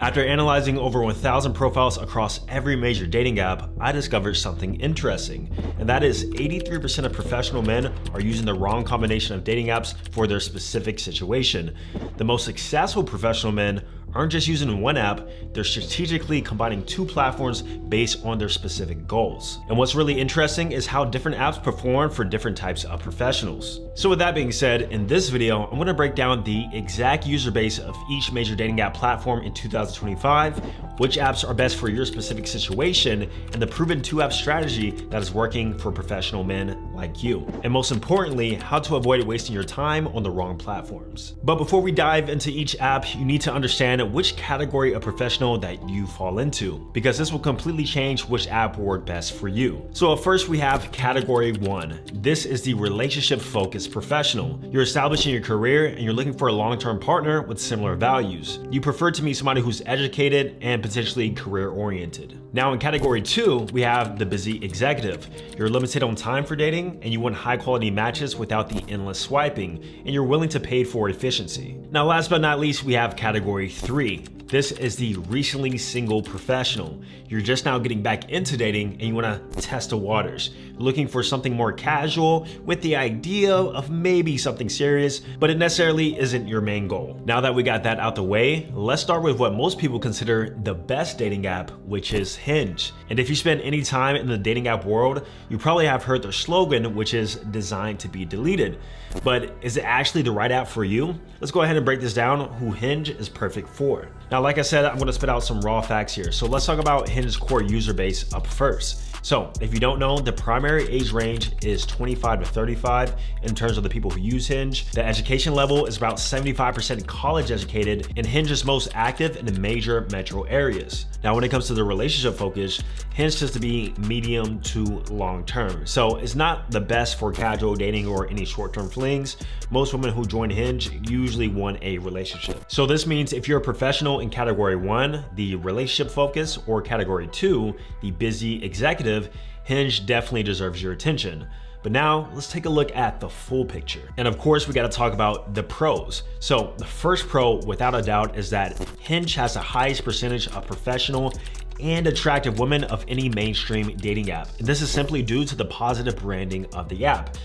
After analyzing over 1,000 profiles across every major dating app, I discovered something interesting, and that is 83% of professional men are using the wrong combination of dating apps for their specific situation. The most successful professional men aren't just using one app, they're strategically combining two platforms based on their specific goals. And what's really interesting is how different apps perform for different types of professionals. So with that being said, in this video, I'm gonna break down the exact user base of each major dating app platform in 2025, which apps are best for your specific situation, and the proven two-app strategy that is working for professional men like you. And most importantly, how to avoid wasting your time on the wrong platforms. But before we dive into each app, you need to understand which category of professional that you fall into, because this will completely change which app will work best for you. So first we have category 1. This is the relationship-focused professional. You're establishing your career and you're looking for a long-term partner with similar values. You prefer to meet somebody who's educated and potentially career-oriented. Now in category 2, we have the busy executive. You're limited on time for dating and you want high-quality matches without the endless swiping, and you're willing to pay for efficiency. Now last but not least, we have category 3. This is the recently single professional. You're just now getting back into dating and you want to test the waters. You're looking for something more casual with the idea of maybe something serious, but it necessarily isn't your main goal. Now that we got that out the way, let's start with what most people consider the best dating app, which is Hinge. And if you spend any time in the dating app world, you probably have heard their slogan, which is designed to be deleted. But is it actually the right app for you? Let's go ahead and break this down, who Hinge is perfect for. Now, like I said, I'm gonna spit out some raw facts here. So let's talk about Hinge's core user base up first. So if you don't know, the primary age range is 25 to 35 in terms of the people who use Hinge. The education level is about 75% college educated, and Hinge is most active in the major metro areas. Now, when it comes to the relationship focus, Hinge tends to be medium to long term. So it's not the best for casual dating or any short-term flings. Most women who join Hinge usually want a relationship. So this means if you're a professional in category 1, the relationship focus, or category 2, the busy executive, Hinge definitely deserves your attention. But now let's take a look at the full picture. And of course, we got to talk about the pros. So the first pro, without a doubt, is that Hinge has the highest percentage of professional and attractive women of any mainstream dating app. And this is simply due to the positive branding of the app.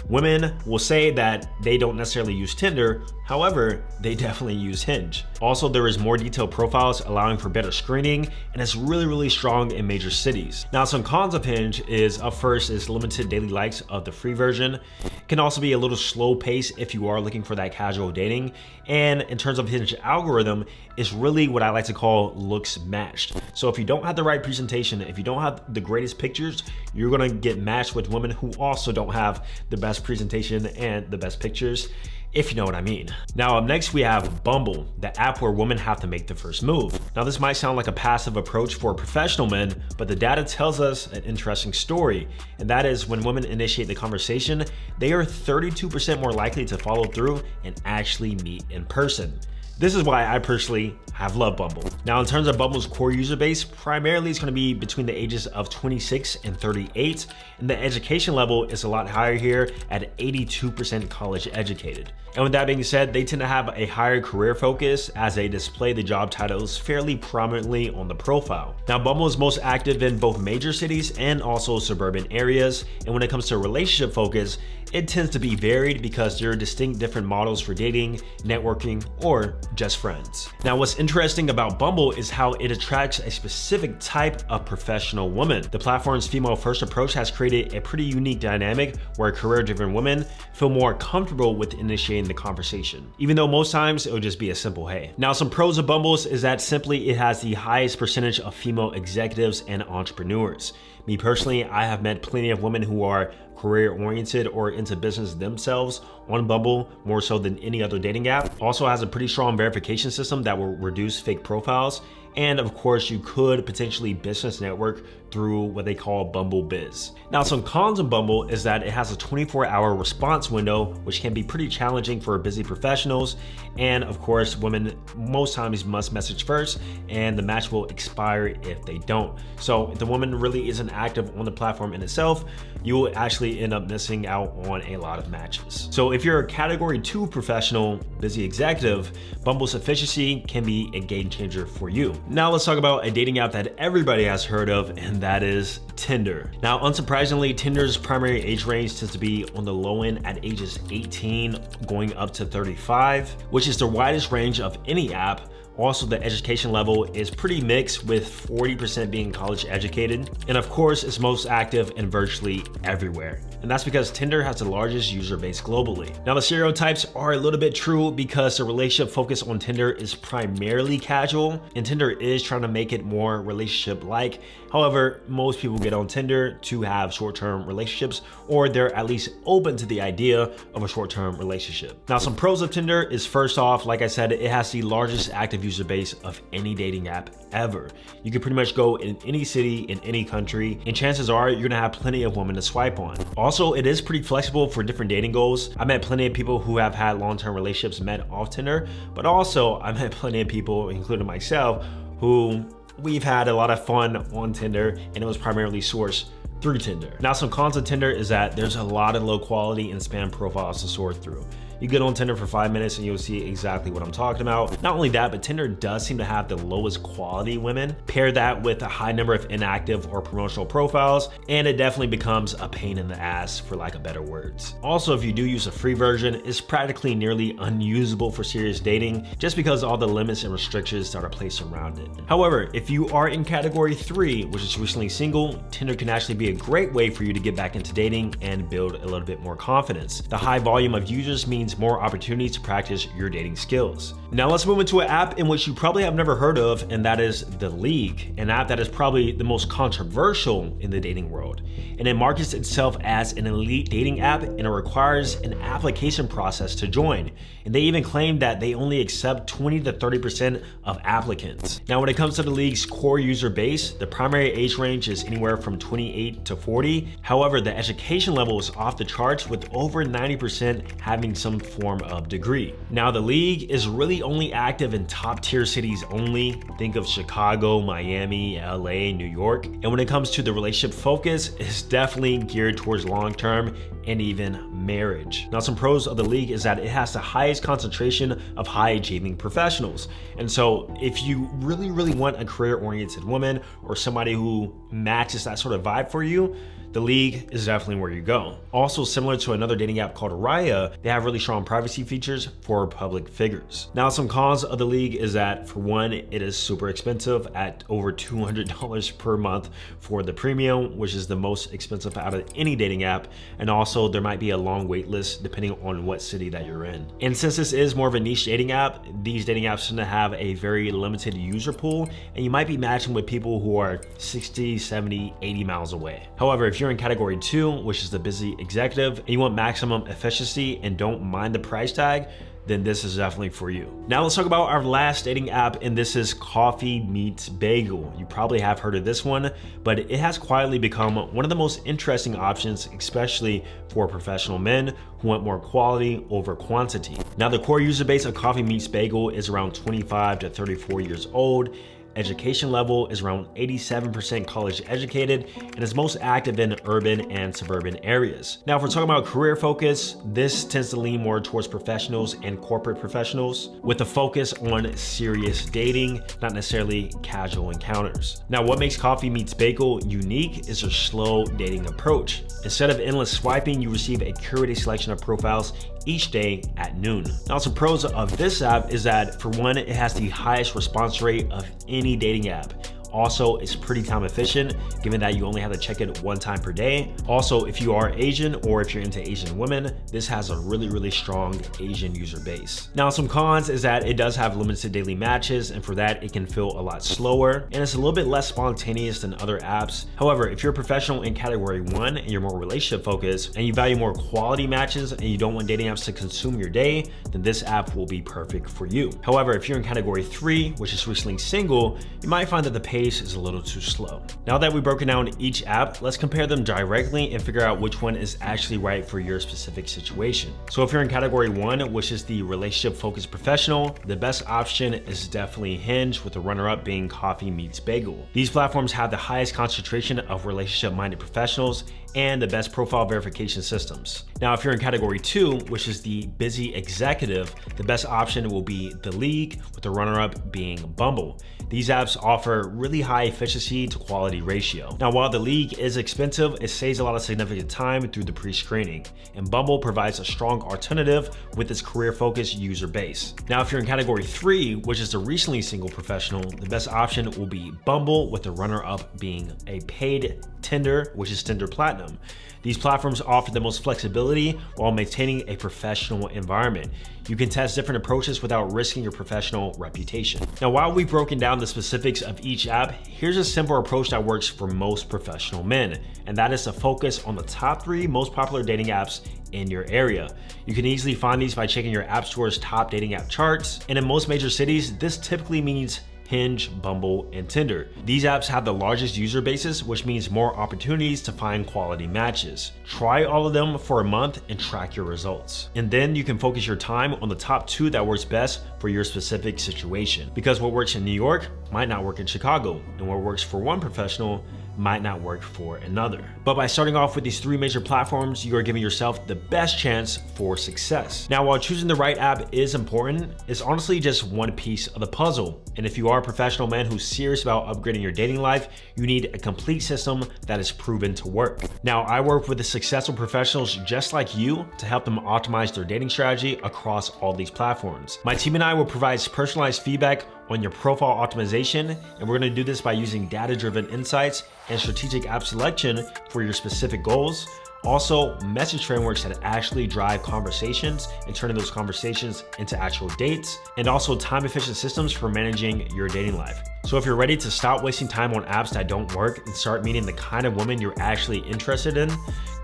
Women will say that they don't necessarily use Tinder, however, they definitely use Hinge. Also, there is more detailed profiles allowing for better screening, and it's really strong in major cities. Now, some cons of Hinge is, up first, is limited daily likes of the free version. It can also be a little slow pace if you are looking for that casual dating. And in terms of Hinge algorithm, it's really what I like to call looks matched. So if you don't have the right presentation, if you don't have the greatest pictures, you're gonna get matched with women who also don't have the best presentation and the best pictures, if you know what I mean. Now up next we have Bumble, the app where women have to make the first move. Now this might sound like a passive approach for professional men, but the data tells us an interesting story, and that is when women initiate the conversation, they are 32% more likely to follow through and actually meet in person. This is why I personally have loved Bumble. Now, in terms of Bumble's core user base, primarily it's gonna be between the ages of 26 and 38, and the education level is a lot higher here at 82% college educated. And with that being said, they tend to have a higher career focus as they display the job titles fairly prominently on the profile. Now, Bumble is most active in both major cities and also suburban areas, and when it comes to relationship focus, it tends to be varied because there are distinct different models for dating, networking, or just friends. Now, what's interesting about Bumble is how it attracts a specific type of professional woman. The platform's female-first approach has created a pretty unique dynamic where career-driven women feel more comfortable with initiating the conversation, even though most times it would just be a simple hey. Now, some pros of Bumble's is that simply it has the highest percentage of female executives and entrepreneurs. Me personally, I have met plenty of women who are career-oriented or into business themselves on Bumble, more so than any other dating app. Also has a pretty strong verification system that will reduce fake profiles, And of course, you could potentially business network through what they call Bumble Biz. Now, some cons of Bumble is that it has a 24-hour response window, which can be pretty challenging for busy professionals. And of course, women most times must message first, and the match will expire if they don't. So if the woman really isn't active on the platform in itself, you will actually end up missing out on a lot of matches. So if you're a category 2 professional, busy executive, Bumble's efficiency can be a game changer for you. Now let's talk about a dating app that everybody has heard of, and that is Tinder. Now, unsurprisingly, Tinder's primary age range tends to be on the low end at ages 18 going up to 35, which is the widest range of any app. Also, the education level is pretty mixed, with 40% being college educated. And of course, it's most active in virtually everywhere. And that's because Tinder has the largest user base globally. Now, the stereotypes are a little bit true because the relationship focus on Tinder is primarily casual, and Tinder is trying to make it more relationship-like. However, most people get on Tinder to have short-term relationships, or they're at least open to the idea of a short-term relationship. Now, some pros of Tinder is, first off, like I said, it has the largest active user base of any dating app ever. You can pretty much go in any city, in any country, and chances are you're gonna have plenty of women to swipe on. Also, it is pretty flexible for different dating goals. I met plenty of people who have had long-term relationships met off Tinder, but also I met plenty of people, including myself, who we've had a lot of fun on Tinder, and it was primarily sourced through Tinder. Now, some cons of Tinder is that there's a lot of low quality and spam profiles to sort through. You get on Tinder for 5 minutes and you'll see exactly what I'm talking about. Not only that, but Tinder does seem to have the lowest quality women. Pair that with a high number of inactive or promotional profiles, and it definitely becomes a pain in the ass, for lack of better words. Also, if you do use a free version, it's practically nearly unusable for serious dating, just because of all the limits and restrictions that are placed around it. However, if you are in category 3, which is recently single, Tinder can actually be a great way for you to get back into dating and build a little bit more confidence. The high volume of users means more opportunities to practice your dating skills. Now let's move into an app in which you probably have never heard of, and that is The League, an app that is probably the most controversial in the dating world. And it markets itself as an elite dating app, and it requires an application process to join. And they even claim that they only accept 20 to 30% of applicants. Now, when it comes to The League's core user base, the primary age range is anywhere from 28 to 40. However, the education level is off the charts, with over 90% having some form of degree. Now, The League is really only active in top tier cities only. Think of Chicago, Miami, LA, New York. And when it comes to the relationship focus, it's definitely geared towards long-term and even marriage. Now, some pros of The League is that it has the highest concentration of high-achieving professionals. And so if you really want a career-oriented woman or somebody who matches that sort of vibe for you, The League is definitely where you go. Also, similar to another dating app called Raya, they have really strong privacy features for public figures. Now, some cons of The League is that, for one, it is super expensive at over $200 per month for the premium, which is the most expensive out of any dating app. And also, there might be a long wait list depending on what city that you're in. And since this is more of a niche dating app, these dating apps tend to have a very limited user pool, and you might be matching with people who are 60, 70, 80 miles away. However, if you're in category 2, which is the busy executive, and you want maximum efficiency and don't mind the price tag, then this is definitely for you. Now let's talk about our last dating app, and this is Coffee Meets Bagel. You probably have heard of this one, but it has quietly become one of the most interesting options, especially for professional men who want more quality over quantity. Now, the core user base of Coffee Meets Bagel is around 25 to 34 years old. Education level is around 87% college educated, and is most active in urban and suburban areas. Now, if we're talking about career focus, this tends to lean more towards professionals and corporate professionals, with a focus on serious dating, not necessarily casual encounters. Now, what makes Coffee Meets Bagel unique is their slow dating approach. Instead of endless swiping, you receive a curated selection of profiles each day at noon. Now, some pros of this app is that, for one, it has the highest response rate of any dating app. Also, it's pretty time efficient given that you only have to check it one time per day. Also, if you are Asian or if you're into Asian women, this has a really strong Asian user base. Now, some cons is that it does have limited daily matches, and for that, it can feel a lot slower and it's a little bit less spontaneous than other apps. However, if you're a professional in category 1 and you're more relationship focused and you value more quality matches and you don't want dating apps to consume your day, then this app will be perfect for you. However, if you're in category 3, which is recently single, you might find that the pace is a little too slow. Now that we've broken down each app, let's compare them directly and figure out which one is actually right for your specific situation. So if you're in category 1, which is the relationship focused professional, the best option is definitely Hinge, with the runner-up being Coffee Meets Bagel. These platforms have the highest concentration of relationship-minded professionals and the best profile verification systems. Now, if you're in category 2, which is the busy executive, the best option will be The League, with the runner-up being Bumble. These apps offer really high efficiency to quality ratio. Now, while The League is expensive, it saves a lot of significant time through the pre-screening, and Bumble provides a strong alternative with its career-focused user base. Now, if you're in category 3, which is the recently single professional, the best option will be Bumble, with the runner-up being a paid Tinder, which is Tinder Platinum. These platforms offer the most flexibility while maintaining a professional environment. You can test different approaches without risking your professional reputation. Now, while we've broken down the specifics of each app, here's a simple approach that works for most professional men, and that is to focus on the top 3 most popular dating apps in your area. You can easily find these by checking your app store's top dating app charts, and in most major cities, this typically means Hinge, Bumble, and Tinder. These apps have the largest user bases, which means more opportunities to find quality matches. Try all of them for a month and track your results. And then you can focus your time on the top 2 that works best for your specific situation. Because what works in New York might not work in Chicago, and what works for one professional might not work for another. But by starting off with these 3 major platforms, you are giving yourself the best chance for success. Now, while choosing the right app is important, it's honestly just one piece of the puzzle. And if you are a professional man who's serious about upgrading your dating life, you need a complete system that is proven to work. Now, I work with the successful professionals just like you to help them optimize their dating strategy across all these platforms. My team and I will provide personalized feedback on your profile optimization, and we're going to do this by using data-driven insights and strategic app selection for your specific goals. Also, message frameworks that actually drive conversations and turning those conversations into actual dates, and also time-efficient systems for managing your dating life. So if you're ready to stop wasting time on apps that don't work and start meeting the kind of woman you're actually interested in,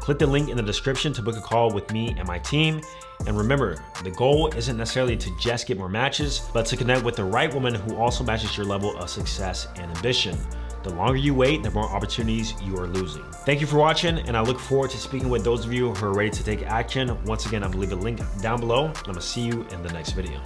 click the link in the description to book a call with me and my team. And remember, the goal isn't necessarily to just get more matches, but to connect with the right woman who also matches your level of success and ambition. The longer you wait, the more opportunities you are losing. Thank you for watching, and I look forward to speaking with those of you who are ready to take action. Once again, I'm gonna leave a link down below, and I'm gonna see you in the next video.